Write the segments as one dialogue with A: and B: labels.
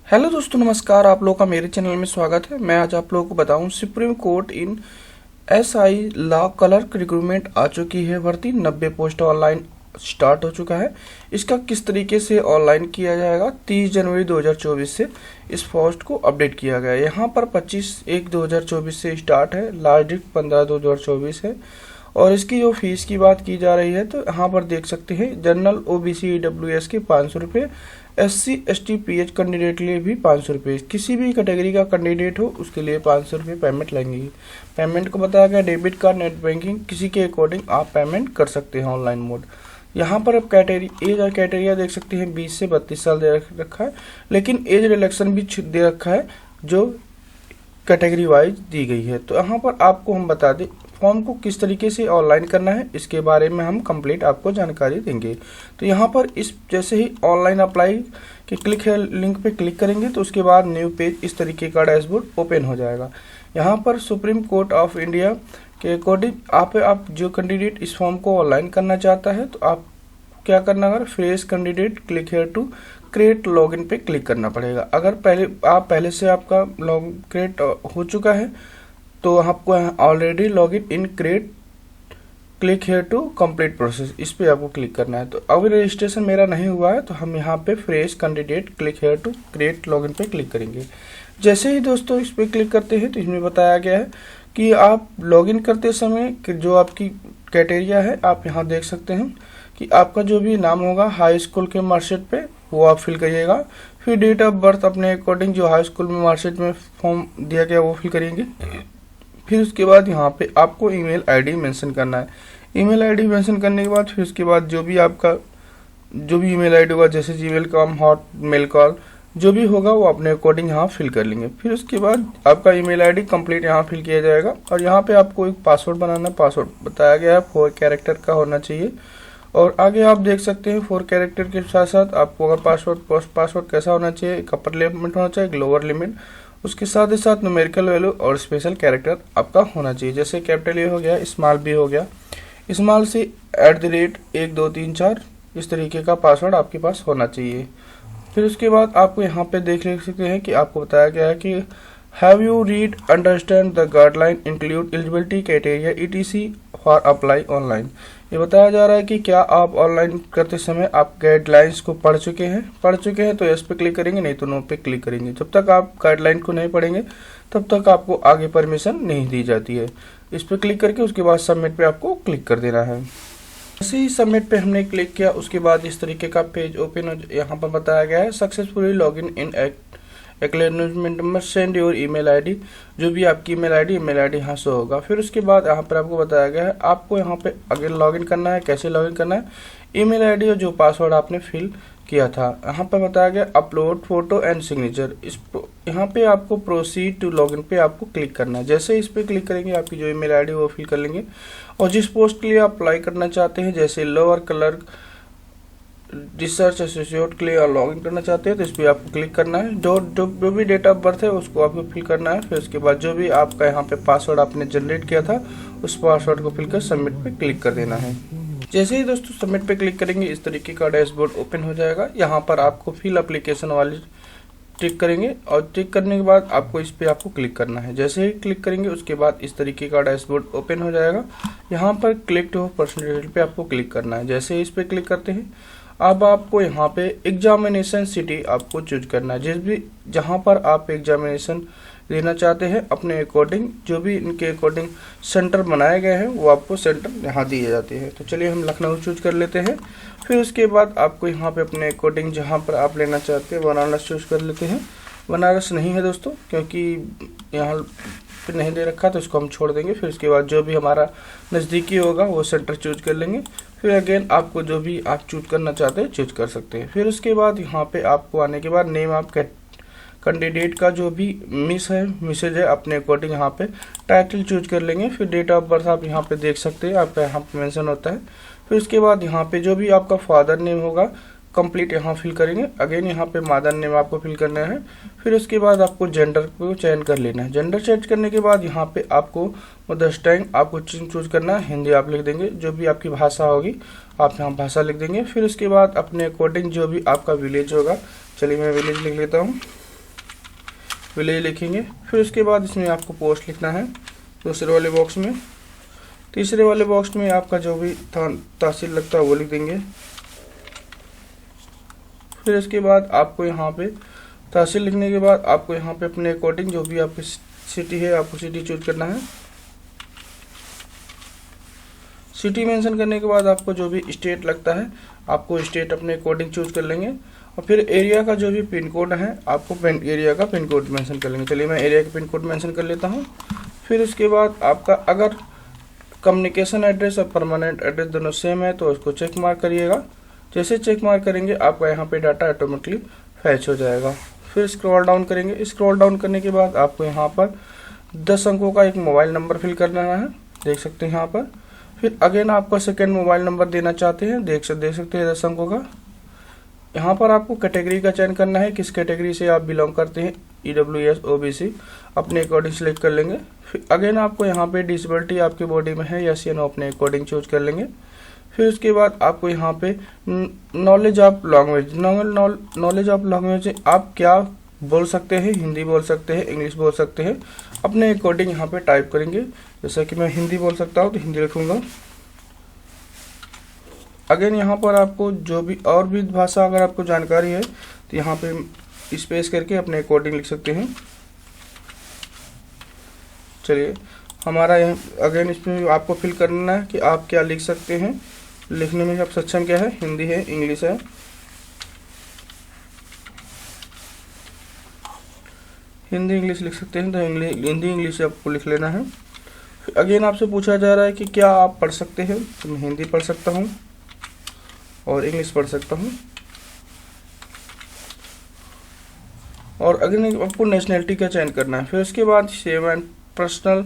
A: Hello दोस्तों, नमस्कार। आप लोगों का मेरे चैनल में स्वागत है। मैं आज आप लोगों को बताऊं supreme court in SI law clerk recruitment आ चुकी है भर्ती। 90 पोस्ट ऑनलाइन स्टार्ट हो चुका है। इसका किस तरीके से ऑनलाइन किया जाएगा, 30 जनवरी 2024 से इस पोस्ट को अपडेट किया गया है। यहाँ पर 25/1/2024 से स्टार्ट है, लास्ट डेट 15/2/2024 है। और इसकी जो फीस की बात की जा रही है तो यहाँ पर देख सकते हैं जनरल ओबीसी ईडब्ल्यूएस के 500 रुपये, SC ST PH कैंडिडेट के लिए भी 500 रुपये, किसी भी कैटेगरी का कैंडिडेट हो उसके लिए 500 रुपये पेमेंट लगेगी। पेमेंट को बताया गया डेबिट कार्ड, नेट बैंकिंग, किसी के अकॉर्डिंग आप पेमेंट कर सकते हैं ऑनलाइन मोड। यहाँ पर अब एज और कैटेरिया देख सकते हैं 20 से 32 साल दे रखा है, लेकिन एज रिलैक्सन भी दे रखा है जो कैटेगरी वाइज दी गई है। तो यहाँ पर आपको हम बता दें फॉर्म को किस तरीके से ऑनलाइन करना है, इसके बारे में हम कंप्लीट आपको जानकारी देंगे। तो यहाँ पर इस जैसे ही ऑनलाइन अप्लाई के क्लिक है लिंक पे क्लिक करेंगे तो उसके बाद न्यू पेज इस तरीके का डैशबोर्ड ओपन हो जाएगा। यहाँ पर सुप्रीम कोर्ट ऑफ इंडिया के अकॉर्डिंग आप जो कैंडिडेट इस फॉर्म को ऑनलाइन करना चाहता है तो आप क्या करना, अगर fresh candidate click here to create login पे क्लिक करना पड़ेगा। अगर पहले से आपका लॉग क्रिएट हो चुका है तो आपको already login in create click here to complete process, इस पे आपको क्लिक करना है। तो अगर रजिस्ट्रेशन मेरा नहीं हुआ है तो हम यहाँ पे fresh candidate click here to create login पे क्लिक करेंगे। जैसे ही दोस्तों इस पे क्लिक करते हैं तो इसमें बताया गया है कि आप लॉगिन करते समय जो आपकी क्राइटेरिया है आप यहाँ देख सकते हैं कि आपका जो भी नाम होगा हाई स्कूल के मार्कशीट पे वो आप फिल करिएगा। फिर डेट ऑफ बर्थ अपने अकॉर्डिंग जो हाई स्कूल में मार्कशीट में फॉर्म दिया गया वो फिल करेंगे। फिर उसके बाद यहाँ पे आपको ईमेल आईडी मेंशन करना है। ईमेल आईडी मेंशन करने के बाद फिर उसके बाद जो भी ईमेल आईडी होगा, जैसे Gmail com, Hotmail com, जो भी होगा वो अपने अकॉर्डिंग यहाँ फिल कर लेंगे। फिर उसके बाद आपका ईमेल आईडी कंप्लीट यहाँ फिल किया जाएगा और यहाँ पे आपको एक पासवर्ड बनाना। पासवर्ड बताया गया है 4 कैरेक्टर का होना चाहिए। और आगे आप देख सकते हैं 4 कैरेक्टर के साथ साथ आपको अगर पासवर्ड कैसा होना चाहिए, एक अपर लिमिट होना चाहिए, एक लोअर लिमिट, उसके साथ ही साथ न्यूमेरिकल वैल्यू और स्पेशल कैरेक्टर आपका होना चाहिए। जैसे कैपिटल ए हो गया, स्मॉल बी हो गया, स्मॉल से @ 1 2 3 4 इस तरीके का पासवर्ड आपके पास होना चाहिए। फिर उसके बाद आपको यहाँ पे देख सकते हैं कि आपको बताया गया है कि have you read understand the guideline include eligibility criteria ETC for apply online. ये बताया जा रहा है कि क्या आप ऑनलाइन करते समय आप गाइडलाइंस को पढ़ चुके हैं तो यस पे क्लिक करेंगे, नहीं तो नो पे क्लिक करेंगे। जब तक आप गाइडलाइन को नहीं पढ़ेंगे तब तक आपको आगे परमिशन नहीं दी जाती है। इस पे क्लिक करके उसके बाद सबमिट पे आपको क्लिक कर देना है। जैसे ही सबमिट पे हमने क्लिक किया उसके बाद इस तरीके का पेज ओपन हो, यहाँ पर बताया गया है successfully login in acknowledgement number, send your email ID, जो भी आपकी ईमेल आईडी यहाँ शो होगा। फिर उसके बाद यहाँ पर आपको बताया गया है आपको यहाँ पे अगर लॉगिन करना है, कैसे लॉगिन करना है, ईमेल आईडी और जो पासवर्ड आपने फिल किया था। यहाँ पर बताया गया अपलोड फोटो एंड सिग्नेचर। यहाँ पे आपको प्रोसीड टू लॉगिन पे आपको क्लिक करना है। जैसे इस पे क्लिक करेंगे आपकी जो ईमेल आईडी वो फिल कर लेंगे और जिस पोस्ट के लिए अप्लाई करना चाहते हैं, जैसे लोअर क्लर्क, रिसर्च एसोसिएट के लिए लॉगिन करना चाहते हैं तो इस पर आपको क्लिक करना है। जो भी डेट ऑफ बर्थ है उसको आपको फिल करना है। फिर उसके बाद जो भी आपका यहाँ पे पासवर्ड आपने जनरेट किया था उस पासवर्ड को फिल कर सबमिट पे क्लिक कर देना है। जैसे ही दोस्तों सबमिट पे क्लिक करेंगे इस तरीके का डैशबोर्ड ओपन हो जाएगा। यहाँ पर आपको फिल एप्लीकेशन वाली टिक करेंगे और टिक करने के बाद आपको इस पे आपको क्लिक करना है। जैसे ही क्लिक करेंगे उसके बाद इस तरीके का डैशबोर्ड ओपन हो जाएगा। यहाँ पर क्लिक टू पर्सनल डिटेल पे आपको क्लिक करना है। जैसे ही इस पे क्लिक करते हैं अब आपको यहाँ पे एग्जामिनेशन सिटी आपको चूज करना है। जहाँ पर आप एग्जामिनेशन देना चाहते हैं अपने अकॉर्डिंग, जो भी इनके अकॉर्डिंग सेंटर बनाए गए हैं वो आपको सेंटर यहाँ दिए जाते हैं। तो चलिए हम लखनऊ चूज कर लेते हैं। फिर उसके बाद आपको यहाँ पे अपने अकॉर्डिंग जहाँ पर आप लेना चाहते हैं बनारस चूज कर लेते हैं। बनारस नहीं है दोस्तों क्योंकि यहाँ पे नहीं दे रखा तो इसको हम छोड़ देंगे। फिर उसके बाद जो भी हमारा नज़दीकी होगा वो सेंटर चूज कर लेंगे। फिर अगेन आपको जो भी आप चूज करना चाहते हैं चूज कर सकते हैं। फिर उसके बाद यहाँ पे आपको आने के बाद नेम आप कैंडिडेट का जो भी मैसेज है अपने अकॉर्डिंग यहाँ पे टाइटल चूज कर लेंगे। फिर डेट ऑफ बर्थ आप यहाँ पे देख सकते हैं, आपका यहाँ पे मेंशन होता है। फिर उसके बाद यहाँ पे जो भी आपका फादर नेम होगा कंप्लीट यहाँ फिल करेंगे। अगेन यहाँ पे मदर नेम आपको फिल करना है। फिर उसके बाद आपको जेंडर को चयन कर लेना है। जेंडर चेंज करने के बाद यहाँ पे आपको मदर्स टंग आपको चूज करना है, हिंदी आप लिख देंगे, जो भी आपकी भाषा होगी आप यहाँ भाषा लिख देंगे। फिर उसके बाद अपने अकॉर्डिंग जो भी आपका विलेज होगा, चलिए मैं विलेज लिख लेता हूँ। विलेज लिखेंगे। फिर उसके बाद इसमें आपको पोस्ट लिखना है दूसरे वाले बॉक्स में। तीसरे वाले बॉक्स में आपका जो भी तहसील लगता है वो लिख देंगे। फिर इसके बाद आपको यहाँ पे तहसील लिखने के बाद आपको यहाँ पे अपने अकॉर्डिंग जो भी आपकी सिटी है आपको सिटी चूज करना है। सिटी मेंशन करने के बाद आपको जो भी स्टेट लगता है आपको स्टेट अपने अकॉर्डिंग चूज कर लेंगे। और फिर एरिया का जो भी पिन कोड है आपको एरिया का पिन कोड मेंशन कर लेंगे। चलिए मैं एरिया का पिन कोड मेंशन कर लेता हूँ। फिर उसके बाद आपका अगर कम्युनिकेशन एड्रेस और परमानेंट एड्रेस दोनों सेम है तो उसको चेक मार्क करिएगा। जैसे चेक मार्क करेंगे आपका यहाँ पे डाटा ऑटोमेटिकली फैच हो जाएगा। फिर स्क्रॉल डाउन करेंगे। स्क्रॉल डाउन करने के बाद आपको यहाँ पर 10 अंकों का एक मोबाइल नंबर फिल करना है, देख सकते हैं यहाँ पर। फिर अगेन आपका सेकेंड मोबाइल नंबर देना चाहते हैं, देख सकते हैं 10 अंकों का। यहाँ पर आपको कैटेगरी का चयन करना है, किस कैटेगरी से आप बिलोंग करते हैं, EWS OBC अपने अकॉर्डिंग सेलेक्ट कर लेंगे। फिर अगेन आपको यहाँ पे डिसेबिलिटी आपकी बॉडी में है यस या नो अपने अकॉर्डिंग चूज कर लेंगे। फिर उसके बाद आपको यहाँ पे knowledge of language, knowledge of language आप क्या बोल सकते हैं, हिंदी बोल सकते हैं, इंग्लिश बोल सकते हैं, अपने अकॉर्डिंग यहाँ पे टाइप करेंगे। जैसा कि मैं हिंदी बोल सकता हूँ तो हिंदी लिखूंगा। अगेन यहाँ पर आपको जो भी और भी भाषा अगर आपको जानकारी है तो यहाँ पे स्पेस करके अपने अकॉर्डिंग लिख सकते हैं। चलिए हमारा यहाँ अगेन इसमें आपको फिल करना है कि आप क्या लिख सकते हैं, लिखने में आप सक्षम क्या है, हिंदी है, इंग्लिश है। हिंदी इंग्लिश लिख सकते हैं तो हिंदी इंग्लिश आपको लिख लेना है। फिर अगेन आपसे पूछा जा रहा है कि क्या आप पढ़ सकते हैं, तो मैं हिंदी पढ़ सकता हूँ और इंग्लिश पढ़ सकता हूँ। और अगेन आपको नेशनैलिटी का चयन करना है। फिर उसके बाद सेव एंड पर्सनल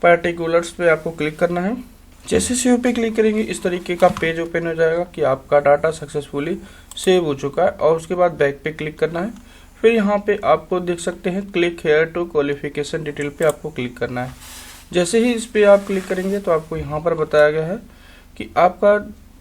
A: पार्टिकुलर्स पे आपको क्लिक करना है। जैसे सेव पे क्लिक करेंगे इस तरीके का पेज ओपन हो जाएगा कि आपका डाटा सक्सेसफुली सेव हो चुका है। और उसके बाद बैक पे क्लिक करना है। फिर यहाँ पे आपको देख सकते हैं click here to qualification detail पे आपको क्लिक करना है। जैसे ही इस पे आप क्लिक करेंगे तो आपको यहाँ पर बताया गया है कि आपका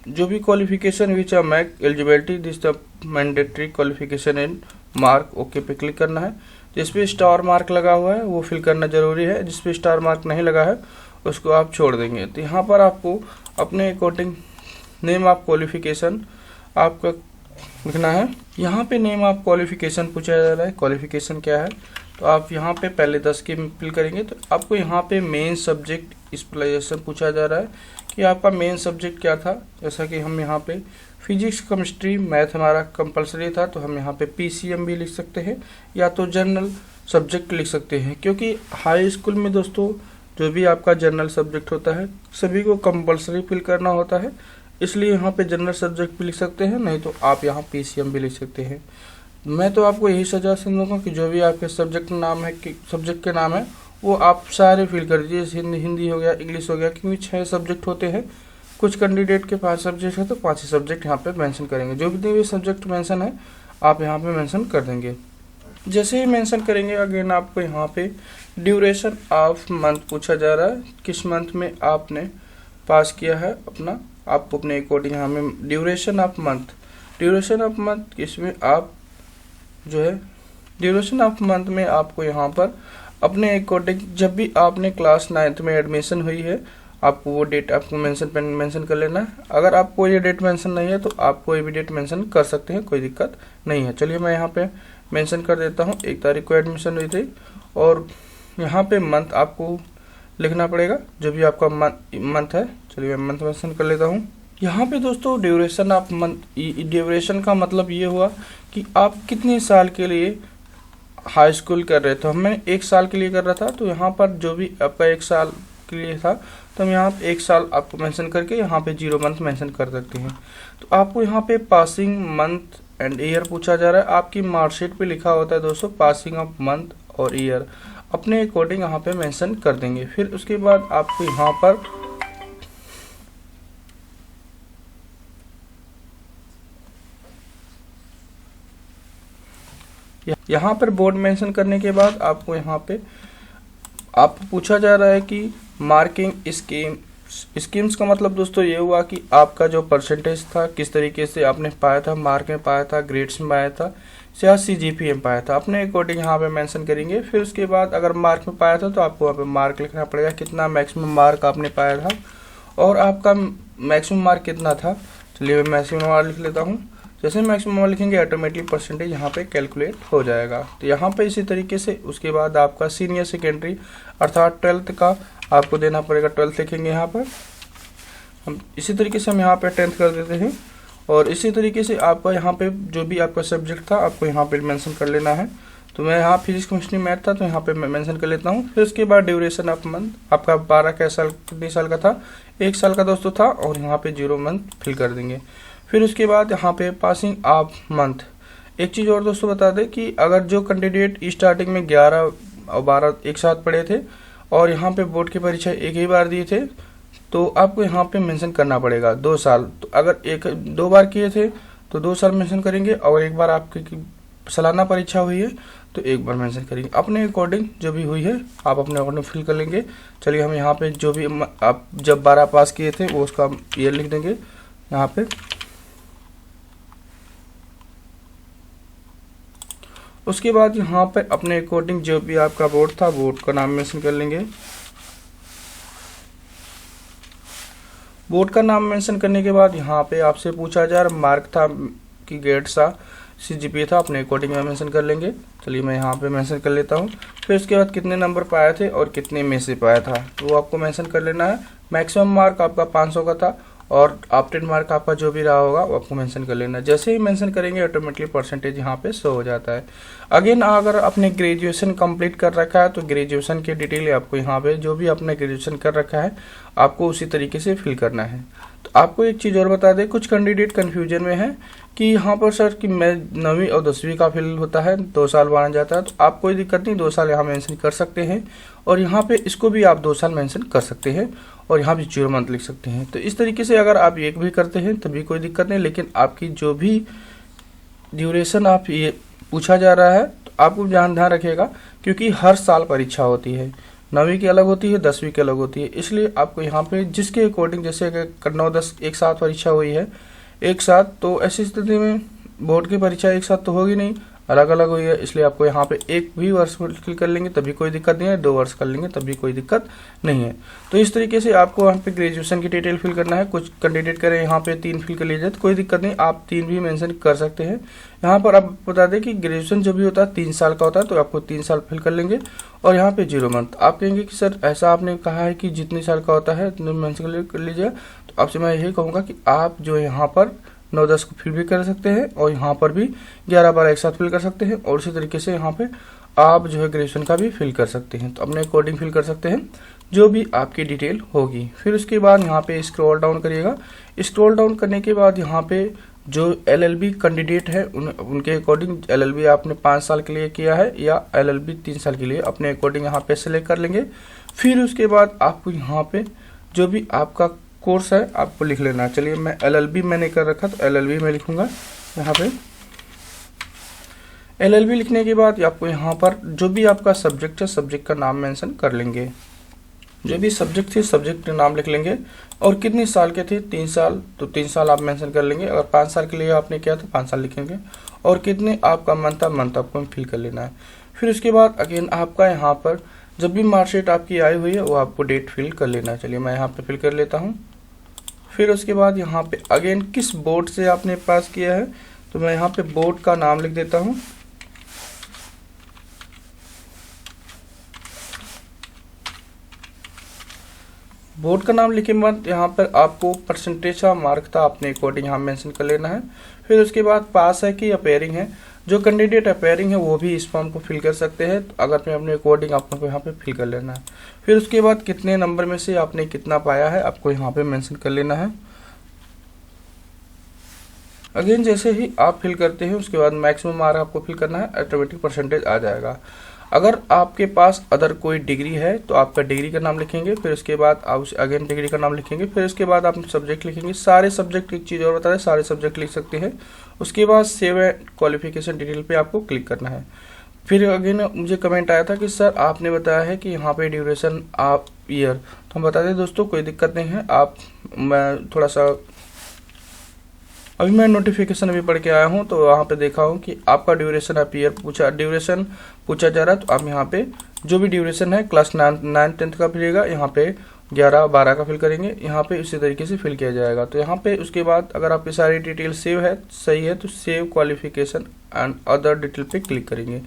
A: जो भी qualification which are mac eligibility this the mandatory qualification in mark okay पे क्लिक करना है। जिस पे स्टार मार्क लगा हुआ है वो फिल करना जरूरी है, जिस पे स्टार मार्क नहीं लगा है उसको आप छोड़ देंगे। तो यहाँ पर आपको अपने अकॉर्डिंग नेम ऑफ क्वालिफिकेशन आपका लिखना है। यहाँ पे नेम ऑफ क्वालिफिकेशन पूछा जा रहा है, क्वालिफिकेशन क्या है, तो आप यहाँ पे पहले 10 की फिल करेंगे। तो आपको यहाँ पे मेन सब्जेक्ट स्पेशलाइजेशन पूछा जा रहा है कि आपका मेन सब्जेक्ट क्या था। जैसा कि हम यहाँ पे फिजिक्स केमिस्ट्री मैथ हमारा कंपलसरी था तो हम यहाँ पे PCM भी लिख सकते हैं या तो जनरल सब्जेक्ट लिख सकते हैं, क्योंकि हाई स्कूल में दोस्तों जो भी आपका जनरल सब्जेक्ट होता है सभी को कंपलसरी फिल करना होता है, इसलिए यहाँ पे जनरल सब्जेक्ट भी लिख सकते हैं, नहीं तो आप यहाँ PCM भी लिख सकते हैं। मैं तो आपको यही सजेशन दूंगा कि जो भी आपके सब्जेक्ट नाम है सब्जेक्ट के नाम है वो आप सारे फिल कर दीजिए। हिंदी हो गया, इंग्लिश हो गया, क्योंकि 6 सब्जेक्ट होते हैं। कुछ कैंडिडेट के 5 सब्जेक्ट है तो 5 ही सब्जेक्ट यहाँ पे मेंशन करेंगे। जो भी सब्जेक्ट मेंशन है आप यहाँ पे मेंशन कर देंगे। जैसे ही मेंशन करेंगे अगेन आपको यहाँ पे ड्यूरेशन ऑफ मंथ पूछा जा रहा है, किस मंथ में आपने पास किया है अपना, आपको अपने अकॉर्डिंग यहाँ में ड्यूरेशन ऑफ मंथ इसमें आप जो है ड्यूरेशन ऑफ मंथ में आपको यहाँ पर अपने अकॉर्डिंग जब भी आपने क्लास 9th में एडमिशन हुई है आपको वो डेट आपको मेंशन कर लेना है। अगर आपको ये डेट मेंशन नहीं है तो आप कोई भी डेट मेंशन कर सकते हैं, कोई दिक्कत नहीं है। चलिए मैं यहाँ पे मेंशन कर देता हूँ 1 तारीख को एडमिशन हुई थी। और यहाँ पे मंथ आपको लिखना पड़ेगा जो भी आपका मंथ है। चलिए मैं मंथ मेंशन कर लेता हूँ। यहाँ पे दोस्तों ड्यूरेशन ऑफ मंथ, ड्यूरेशन का मतलब ये हुआ कि आप कितने साल के लिए हाई स्कूल कर रहे थे। मैं 1 साल के लिए कर रहा था तो यहाँ पर जो भी आपका 1 साल के लिए था तो हम यहाँ 1 साल आपको मेंशन करके यहाँ पे 0 मंथ मेंशन कर सकते हैं। तो आपको यहाँ पे पासिंग मंथ एंड ईयर पूछा जा रहा है। आपकी मार्कशीट पे लिखा होता है दोस्तों पासिंग ऑफ मंथ और ईयर, अपने अकॉर्डिंग यहाँ पे मेंशन कर देंगे। फिर उसके बाद आपको यहाँ पर बोर्ड मेंशन करने के बाद आपको यहाँ पे आपको पूछा जा रहा है कि मार्किंग स्कीम स्कीम्स का मतलब दोस्तों ये हुआ कि आपका जो परसेंटेज था, किस तरीके से आपने पाया था, मार्क में पाया था, ग्रेड्स में पाया था या CGPA में पाया था, अपने अकॉर्डिंग यहाँ पे मेंशन करेंगे। फिर उसके बाद अगर मार्क में पाया था तो आपको वहाँ पे मार्क लिखना पड़ेगा, कितना मैक्सिमम मार्क आपने पाया था और आपका मैक्सिमम मार्क कितना था। चलिए मैं मैक्सिमम मार्क लिख लेता हूँ। जैसे मैक्सिमम मार्क लिखेंगे ऑटोमेटिकली परसेंटेज यहाँ पे कैलकुलेट हो जाएगा। तो यहाँ पे इसी तरीके से उसके बाद आपका सीनियर सेकेंडरी अर्थात 12th का आपको देना पड़ेगा। 12th लिखेंगे यहाँ पर हम, इसी तरीके से हम यहाँ पे 10th कर देते हैं। और इसी तरीके से आपका यहाँ पे जो भी आपका सब्जेक्ट था आपको यहाँ पे मेंशन कर लेना है। तो मैं यहाँ फिजिक्स केमिस्ट्री मैथ था तो यहाँ पे मैं मेंशन कर लेता हूँ। फिर उसके बाद ड्यूरेशन ऑफ मंथ आपका 12 का साल कितने साल का था, 1 साल का दोस्तों था और यहाँ पे 0 मंथ फिल कर देंगे। फिर उसके बाद यहाँ पे पासिंग ऑफ मंथ। एक चीज़ और दोस्तों बता दें कि अगर जो कैंडिडेट स्टार्टिंग में 11 और 12 एक साथ पढ़े थे और यहाँ पे बोर्ड की परीक्षा एक ही बार दिए थे तो आपको यहाँ पे मेंशन करना पड़ेगा 2 साल। तो अगर 2 बार किए थे तो 2 साल मेंशन करेंगे और एक बार आपकी सालाना परीक्षा हुई है तो एक बार मेंशन करेंगे। अपने अकॉर्डिंग जो भी हुई है आप अपने अकॉर्डिंग फिल कर लेंगे। चलिए हम यहाँ पे जो भी आप जब 12 पास किए थे वो उसका ईयर लिख देंगे यहाँ पे। उसके बाद यहाँ पे अपने अकॉर्डिंग जो भी आपका बोर्ड था बोर्ड का नाम मेंशन कर लेंगे। बोर्ड का नाम मेंशन करने के बाद यहाँ पे आपसे पूछा जा रहा मार्क था कि ग्रेड्स था, CGPA था, अपने अकॉर्डिंग में मेंशन कर लेंगे। चलिए मैं यहाँ पे मेंशन कर लेता हूँ। फिर उसके बाद कितने नंबर पाए थे और कितने में से पाया था तो वो आपको मेंशन कर लेना है। मैक्सिमम मार्क आपका 500 का था और ऑप्टेड मार्क आपका जो भी रहा होगा वो आपको मेंशन कर लेना है। जैसे ही मेंशन करेंगे ऑटोमेटिकली परसेंटेज यहाँ पे शो हो जाता है। अगेन अगर आपने ग्रेजुएशन कंप्लीट कर रखा है तो ग्रेजुएशन की डिटेल आपको यहाँ पे जो भी आपने ग्रेजुएशन कर रखा है आपको उसी तरीके से फिल करना है। तो आपको एक चीज़ और बता दें, कुछ कैंडिडेट कन्फ्यूजन में है कि यहाँ पर सर कि मैं 9वीं और 10वीं का फिल होता है 2 साल माना जाता है। तो आप कोई दिक्कत नहीं, 2 साल यहाँ मेंशन कर सकते हैं और यहाँ पे इसको भी आप 2 साल मेंशन कर सकते हैं और यहाँ भी 0 मंथ लिख सकते हैं। तो इस तरीके से अगर आप एक भी करते हैं तभी कोई दिक्कत नहीं, लेकिन आपकी जो भी ड्यूरेशन आप ये पूछा जा रहा है तो आपको ध्यान रखिएगा क्योंकि हर साल परीक्षा होती है। 9वीं की अलग होती है, 10वीं की अलग होती है, इसलिए आपको यहाँ पे जिसके अकॉर्डिंग जैसे 9-10 एक साथ परीक्षा हुई है एक साथ, तो ऐसी स्थिति में बोर्ड की परीक्षा एक साथ तो होगी नहीं, अलग अलग हुई है, इसलिए आपको यहाँ पे एक भी वर्ष फिल कर लेंगे तभी कोई दिक्कत नहीं है, 2 वर्ष कर लेंगे तभी कोई दिक्कत नहीं है। तो इस तरीके से आपको यहाँ पे ग्रेजुएशन की डिटेल फिल करना है। कुछ कैंडिडेट करें यहाँ पे 3 फिल कर लीजिए तो कोई दिक्कत नहीं, आप 3 भी मेंशन कर सकते हैं। यहाँ पर आप बता दें कि ग्रेजुएशन जो भी होता है 3 साल का होता है तो आपको 3 साल फिल कर लेंगे और यहाँ पे 0 मंथ। आप कहेंगे कि सर ऐसा आपने कहा है कि जितने साल का होता है उतने मेंशन कर लीजिए, तो आपसे मैं यही कहूँगा कि आप जो है यहाँ पर 9-10 को फिल भी कर सकते हैं और यहाँ पर भी 11-12 एक साथ फिल कर सकते हैं और उसी तरीके से यहाँ पे आप जो है ग्रेजुएशन का भी फिल कर सकते हैं। तो अपने अकॉर्डिंग फिल कर सकते हैं जो भी आपकी डिटेल होगी। फिर उसके बाद यहाँ पे स्क्रॉल डाउन करिएगा। स्क्रॉल डाउन करने के बाद यहाँ पे जो LLB कैंडिडेट है उनके अकॉर्डिंग LLB आपने 5 साल के लिए किया है या LLB 3 साल के लिए, अपने अकॉर्डिंग यहाँ पे सेलेक्ट कर लेंगे। फिर उसके बाद आपको यहाँ पे जो भी आपका कोर्स है आपको लिख लेना है। चलिए मैं LLB मैंने कर रखा तो LLB में लिखूंगा यहाँ पे। LLB लिखने के बाद आपको यहाँ पर जो भी आपका सब्जेक्ट है सब्जेक्ट का नाम मेंशन कर लेंगे। जो भी सब्जेक्ट थे सब्जेक्ट का नाम लिख लेंगे और कितने साल के थे 3 साल तो 3 साल आप मेंशन कर लेंगे। अगर 5 साल के लिए आपने किया तो 5 साल लिखेंगे और कितने आपका मंथ आपको फिल कर लेना है। फिर उसके बाद अगेन आपका यहाँ पर जब भी मार्कशीट आपकी आई हुई है वो आपको डेट फिल कर लेना है। चलिए मैं यहाँ पे फिल कर लेता हूँ। फिर उसके बाद यहाँ पे अगेन किस बोर्ड से आपने पास किया है तो मैं यहाँ पे बोर्ड का नाम लिख देता हूँ। बोर्ड का नाम लिखे बाद यहाँ पर आपको परसेंटेज का मार्क था अपने अकॉर्डिंग यहाँ मेंशन कर लेना है। फिर उसके बाद पास है कि अपेयरिंग है, जो कैंडिडेट अपेयरिंग है वो भी इस फॉर्म को फिल कर सकते हैं। तो अगर मैं अपने अकॉर्डिंग आपको यहाँ पे फिल कर लेना है। फिर उसके बाद कितने नंबर में से आपने कितना पाया है आपको यहाँ पे मेंशन कर लेना है। अगेन जैसे ही आप फिल करते हैं उसके बाद मैक्सिमम मार्क आपको फिल करना है, ऑटोमेटिक परसेंटेज आ जाएगा। अगर आपके पास अदर कोई डिग्री है तो आपका डिग्री का नाम लिखेंगे। फिर उसके बाद आप अगेन डिग्री का नाम लिखेंगे। फिर उसके बाद आप सब्जेक्ट लिखेंगे। सारे सब्जेक्ट, एक चीज़ और बता दें, सारे सब्जेक्ट लिख सकते हैं। उसके बाद सेव क्वालिफिकेशन डिटेल पे आपको क्लिक करना है। फिर अगेन मुझे कमेंट आया था कि सर आपने बताया है कि यहाँ पे ड्यूरेशन आप ईयर, तो हम बता दें दोस्तों कोई दिक्कत नहीं है। मैं थोड़ा सा अभी मैं नोटिफिकेशन अभी पढ़ के आया हूँ, तो वहाँ पे देखा हूँ कि आपका ड्यूरेशन आप ईयर ड्यूरेशन पूछा जा रहा है। तो आप यहाँ पे जो भी ड्यूरेशन है क्लास 9 10 का फिलेगा, यहाँ पे 11 12 का फिल करेंगे, यहाँ पे उसी तरीके से फिल किया जाएगा। तो यहाँ पे उसके बाद अगर आपकी सारी डिटेल सेव है सही है तो save qualification and other detail पे क्लिक करेंगे।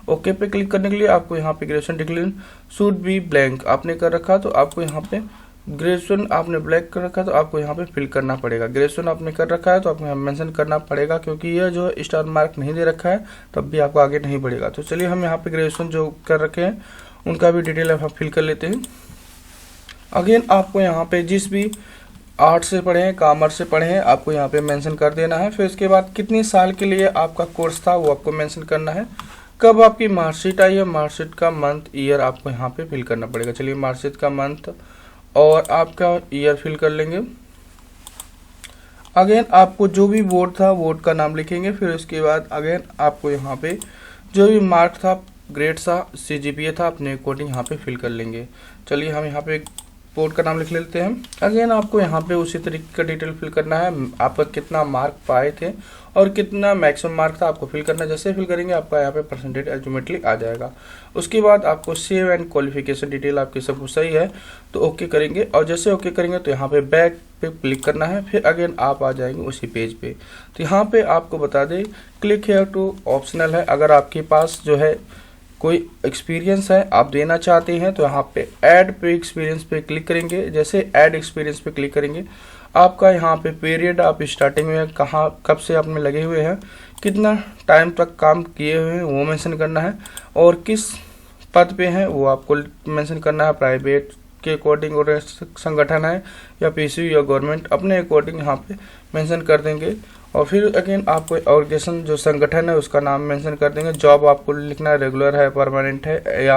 A: ओके पे क्लिक करने के लिए आपको यहाँ पे graduation declaration should be blank आपने कर रखा, तो आपको यहाँ पे ग्रेजुएशन आपने ब्लैक कर रखा है तो आपको यहाँ पे फिल करना पड़ेगा। ग्रेजुएशन आपने कर रखा है तो आपको यहाँ मेंशन करना पड़ेगा, क्योंकि यह जो स्टार मार्क नहीं दे रखा है तब भी आपको आगे नहीं बढ़ेगा। तो चलिए हम यहाँ पे ग्रेजुएशन जो कर रखे हैं उनका भी डिटेल हम फिल कर लेते हैं। अगेन आपको यहाँ पे जिस भी आर्ट से पढ़े हैं, कॉमर्स से पढ़े हैं, आपको यहाँ पे मेंशन कर देना है। फिर उसके बाद कितने साल के लिए आपका कोर्स था वो आपको मेंशन करना है। कब आपकी मार्कशीट आई है, मार्कशीट का मंथ ईयर आपको यहाँ पे फिल करना पड़ेगा। चलिए मार्कशीट का मंथ और आपका ईयर फिल कर लेंगे। अगेन आपको जो भी बोर्ड था बोर्ड का नाम लिखेंगे। फिर उसके बाद अगेन आपको यहाँ पे जो भी मार्क था, ग्रेड था, CGPA था, अपने अकॉर्डिंग यहाँ पे फिल कर लेंगे। चलिए हम यहाँ पे बोर्ड का नाम लिख लेते हैं। अगेन आपको यहाँ पे उसी तरीके का डिटेल फिल करना है, आपका कितना मार्क पाए थे और कितना मैक्सिमम मार्क था आपको फिल करना है। जैसे फिल करेंगे आपका यहाँ पे परसेंटेज अल्टीमेटली आ जाएगा। उसके बाद आपको सेव एंड क्वालिफिकेशन डिटेल आपकी सब कुछ सही है तो ओके करेंगे, और जैसे ओके करेंगे तो यहाँ पे बैक पे क्लिक करना है। फिर अगेन आप आ जाएंगे उसी पेज पे। तो यहाँ पे आपको बता दें क्लिक हेयर टू ऑप्शनल है। अगर आपके पास जो है कोई एक्सपीरियंस है आप देना चाहते हैं तो यहाँ पे ऐड पे एक्सपीरियंस पे क्लिक करेंगे। जैसे ऐड एक्सपीरियंस पे क्लिक करेंगे आपका यहाँ पे पीरियड आप स्टार्टिंग में कहाँ कब से आप में लगे हुए हैं, कितना टाइम तक काम किए हुए हैं वो मेंशन करना है, और किस पद पे हैं वो आपको मेंशन करना है। प्राइवेट के अकॉर्डिंग और संगठन है या PSU या गवर्नमेंट, अपने अकॉर्डिंग यहाँ पे मेंशन कर देंगे। और फिर अगेन आपको ऑर्गेनाइजेशन जो संगठन है उसका नाम मेंशन कर देंगे। जॉब आपको लिखना है रेगुलर है, परमानेंट है या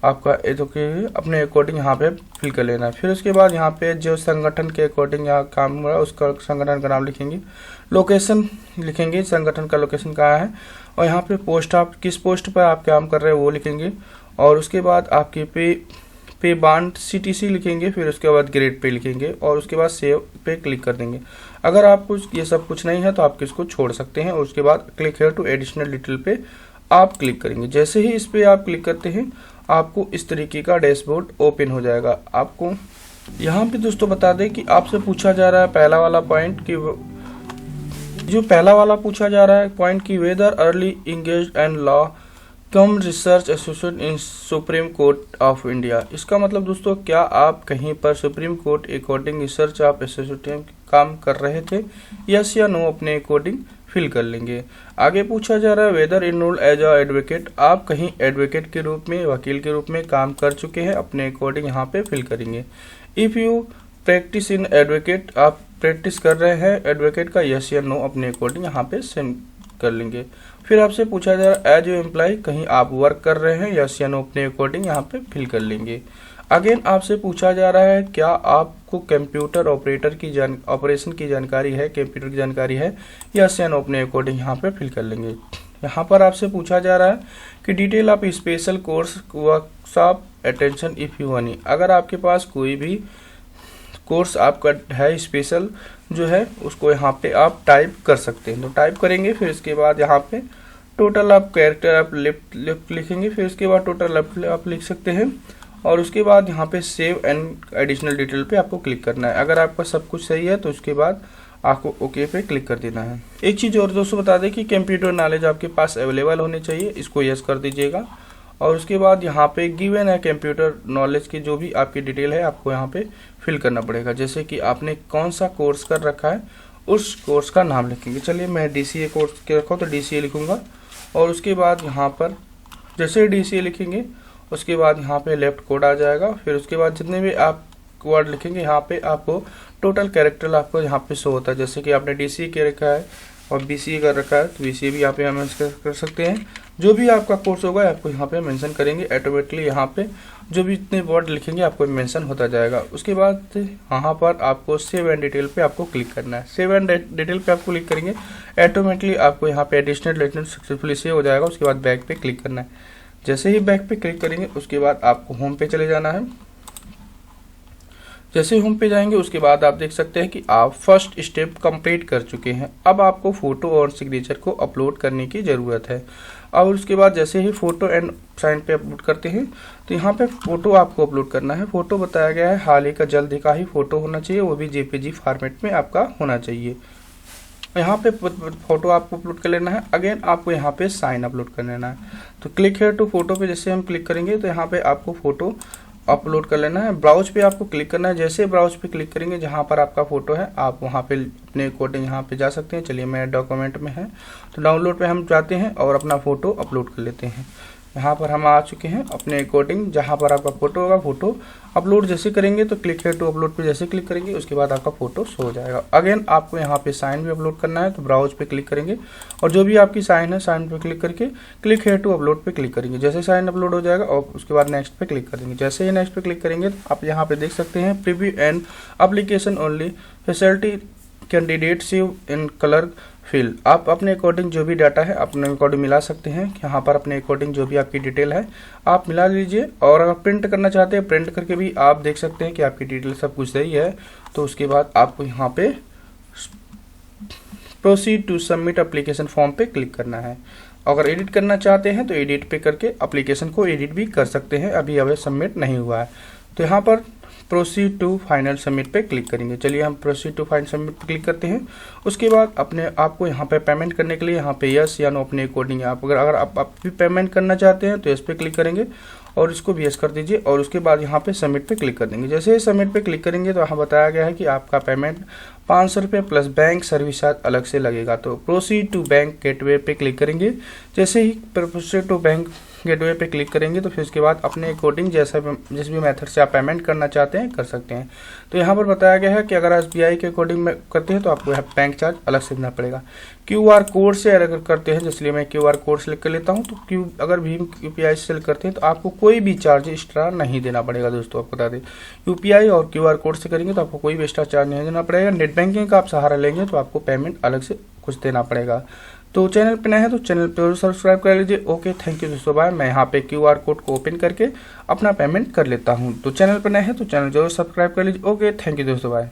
A: आपका तो कि अपने अकॉर्डिंग यहाँ पे फिल कर लेना है। फिर उसके बाद यहाँ पे जो संगठन के अकॉर्डिंग यहाँ काम हो रहा है उसका संगठन का नाम लिखेंगे, लोकेशन लिखेंगे, संगठन का लोकेशन कहाँ है, और यहाँ पे पोस्ट आप किस पोस्ट पर आप काम कर रहे हैं वो लिखेंगे। और उसके बाद आपके पे बांड CTC लिखेंगे। फिर उसके बाद ग्रेड पे लिखेंगे और उसके बाद सेव पे क्लिक कर देंगे। अगर आप कुछ ये सब कुछ नहीं है तो आप इसको छोड़ सकते हैं। और उसके बाद click here to additional detail पे आप क्लिक करेंगे। जैसे ही इस पे आप क्लिक करते हैं आपको इस तरीके का डैशबोर्ड ओपन हो जाएगा। आपको यहाँ पे दोस्तों बता दें कि आपसे पूछा जा रहा है पहला वाला पॉइंट कि जो पहला वाला पूछा जा रहा है पॉइंट की whether early engage and law come research association in Supreme Court of India. इसका मतलब दोस्तों क्या आप कहीं पर Supreme Court according research of association काम कर रहे थे, यस या नो अपने अकॉर्डिंग फिल कर लेंगे। आगे पूछा जा रहा है whether enrolled as a advocate, आप कहीं एडवोकेट के रूप में वकील के रूप में काम कर चुके हैं, अपने अकॉर्डिंग यहाँ पे फिल करेंगे। If you practice in advocate, आप प्रैक्टिस कर रहे हैं एडवोकेट का, यस या नो अपने अकॉर्डिंग यहाँ पे सेंड कर लेंगे। फिर आपसे पूछा जा रहा है एज यू एम्प्लॉय, कहीं आप वर्क कर रहे हैं, यस या नो अपने अकॉर्डिंग यहाँ पे फिल कर लेंगे। अगेन आपसे पूछा जा रहा है क्या आपको कंप्यूटर ऑपरेशन की जानकारी है, कंप्यूटर की जानकारी है, यस या नो अपने अकॉर्डिंग यहाँ पे फिल कर लेंगे। यहाँ पर आपसे पूछा जा रहा है कि detail of special course workshop attention if you any, अगर आपके पास कोई भी कोर्स आपका है स्पेशल जो है उसको यहाँ पे आप टाइप कर सकते हैं। तो टाइप करेंगे, फिर इसके बाद यहाँ पे टोटल आप कैरेक्टर आप लेफ्ट लिखेंगे, फिर उसके बाद टोटल आप लिख सकते हैं, और उसके बाद यहाँ पे सेव एंड एडिशनल डिटेल पे आपको क्लिक करना है। अगर आपका सब कुछ सही है तो उसके बाद आपको ओके पे क्लिक कर देना है। एक चीज़ और दोस्तों बता दें कि कंप्यूटर नॉलेज आपके पास अवेलेबल होनी चाहिए, इसको यस कर दीजिएगा। और उसके बाद यहाँ पे गिवन है कंप्यूटर नॉलेज की जो भी आपकी डिटेल है आपको यहाँ पे फिल करना पड़ेगा। जैसे कि आपने कौन सा कोर्स कर रखा है उस कोर्स का नाम लिखेंगे। चलिए मैं DCA कोर्स के रखा हूँ तो DCA लिखूँगा, और उसके बाद यहाँ पर जैसे DCA लिखेंगे उसके बाद यहाँ पे लेफ्ट कोड आ जाएगा। फिर उसके बाद जितने भी आप वर्ड लिखेंगे यहाँ पे आपको टोटल कैरेक्टर आपको यहाँ पे शो होता है। जैसे कि आपने DCA के रखा है और BCA कर रखा है तो BCA भी यहाँ पे हम कर सकते हैं। जो भी आपका कोर्स होगा आपको यहाँ पे मेंशन करेंगे, ऑटोमेटिकली यहाँ पे जो भी इतने वर्ड लिखेंगे आपको मेंशन होता जाएगा। उसके बाद यहाँ पर आपको सेव एंड डिटेल पे आपको क्लिक करना है। सेव एंड डिटेल पे आपको क्लिक करेंगे, ऑटोमेटिकली आपको यहाँ पे एडिशनल डॉक्यूमेंट सक्सेसफुली सेव हो जाएगा। उसके बाद बैक पे क्लिक करना है। जैसे ही बैक पे क्लिक करेंगे उसके बाद आपको होम पे चले जाना है। जैसे होम पे जाएंगे उसके बाद आप देख सकते हैं कि आप फर्स्ट स्टेप कंप्लीट कर चुके हैं। अब आपको फोटो और सिग्नेचर को अपलोड करने की ज़रूरत है। और उसके बाद जैसे ही फोटो एंड साइन पे अपलोड करते हैं तो यहाँ पे फोटो आपको अपलोड करना है। फोटो बताया गया है हाल ही का जल्द का ही फोटो होना चाहिए, वो भी जेपीजी फॉर्मेट में आपका होना चाहिए। यहाँ पे फोटो आपको अपलोड कर लेना है। अगेन आपको यहाँ पे साइन अपलोड कर लेना है। तो क्लिक हेयर टू फोटो पे जैसे हम क्लिक करेंगे तो यहाँ पे आपको फोटो अपलोड कर लेना है। ब्राउज पे आपको क्लिक करना है। जैसे ब्राउज पे क्लिक करेंगे जहाँ पर आपका फोटो है आप वहाँ पे अपने अकॉर्डिंग यहाँ पे जा सकते हैं। चलिए मैं डॉक्यूमेंट में है तो डाउनलोड पे हम जाते हैं और अपना फोटो अपलोड कर लेते हैं। यहाँ पर हम आ चुके हैं अपने अकॉर्डिंग जहाँ पर आपका फोटो होगा। फोटो अपलोड जैसे करेंगे तो क्लिक है टू अपलोड पे जैसे क्लिक करेंगे उसके बाद आपका फोटो शो हो जाएगा। अगेन आपको यहाँ पे साइन भी अपलोड करना है तो ब्राउज पे क्लिक करेंगे और जो भी आपकी साइन है साइन पे क्लिक करके क्लिक है टू अपलोड पे क्लिक करेंगे। जैसे साइन अपलोड हो जाएगा और उसके बाद नेक्स्ट पे क्लिक करेंगे। जैसे ही नेक्स्ट पे क्लिक करेंगे तो आप यहाँ पे देख सकते हैं preview and application only facility candidate save in colour fill. आप अपने अकॉर्डिंग जो भी डाटा है अपने अकॉर्डिंग मिला सकते हैं। यहाँ पर अपने अकॉर्डिंग जो भी आपकी डिटेल है आप मिला लीजिए। और अगर प्रिंट करना चाहते हैं प्रिंट करके भी आप देख सकते हैं कि आपकी डिटेल सब कुछ सही है। तो उसके बाद आपको यहाँ पे proceed to submit application form पे क्लिक करना है। अगर एडिट करना चाहते हैं तो एडिट पे करके एप्लीकेशन को एडिट भी कर सकते हैं। अभी सबमिट नहीं हुआ है तो यहाँ पर प्रोसीड टू फाइनल सबमिट पे क्लिक करेंगे। चलिए हम प्रोसीड टू फाइनल सबमिट पे क्लिक करते हैं। उसके बाद अपने आपको यहाँ पे पेमेंट करने के लिए यहाँ पे यस या नो अपने अकॉर्डिंग आप अगर आप भी पेमेंट करना चाहते हैं तो इस पे क्लिक करेंगे और इसको भी यस कर दीजिए और उसके बाद यहाँ पे सबमिट पे क्लिक कर देंगे। जैसे ही सबमिट पे क्लिक करेंगे तो यहाँ बताया गया है कि आपका पेमेंट 500 रुपये प्लस बैंक सर्विस चार्ज अलग से लगेगा। तो प्रोसीड टू बैंक गेटवे पे क्लिक करेंगे। जैसे ही प्रोसीड टू बैंक गेटवे पे क्लिक करेंगे तो फिर उसके बाद अपने अकॉर्डिंग जिस भी मेथड से आप पेमेंट करना चाहते हैं कर सकते हैं। तो यहाँ पर बताया गया है कि अगर एसबीआई के अकॉर्डिंग में करते हैं तो आपको यहाँ बैंक चार्ज अलग से देना पड़ेगा। क्यूआर कोड से अगर करते हैं इसलिए मैं क्यूआर कोड सेलेक्ट कर लेता हूँ। तो अगर भीम यूपीआई से सेलेक्ट करते हैं तो आपको कोई भी चार्ज एक्स्ट्रा नहीं देना पड़ेगा। दोस्तों आपको बता दें यूपीआई और क्यूआर कोड से करेंगे तो आपको कोई भी एक्स्ट्रा चार्ज नहीं देना पड़ेगा। नेट बैंकिंग का आप सहारा लेंगे तो आपको पेमेंट अलग से कुछ देना पड़ेगा। तो चैनल पे नए हैं तो चैनल पे सब्सक्राइब कर लीजिए। ओके थैंक यू दोस्तों बाय। मैं यहाँ पे क्यूआर कोड को ओपन करके अपना पेमेंट कर लेता हूँ। तो चैनल पे नए हैं तो चैनल जरूर सब्सक्राइब कर लीजिए। ओके थैंक यू दोस्तों बाय।